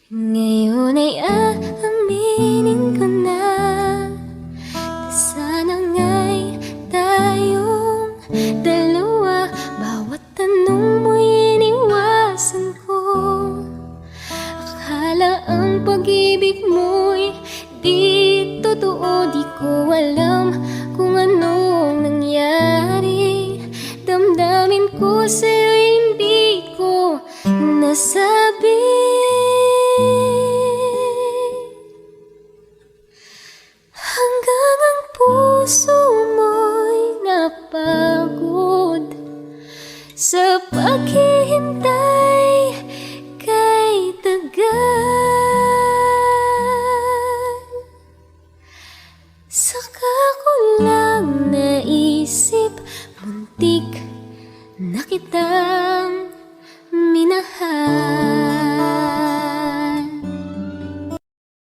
Ngayon ay aaminin ko na sana nga'y tayong dalawa. Bawat tanong mo'y iniwasan ko. Akala ang pag-ibig mo'y di totoo. Di ko alam kung anong nangyari. Damdamin ko sa'yo'y hindi ko nasabi.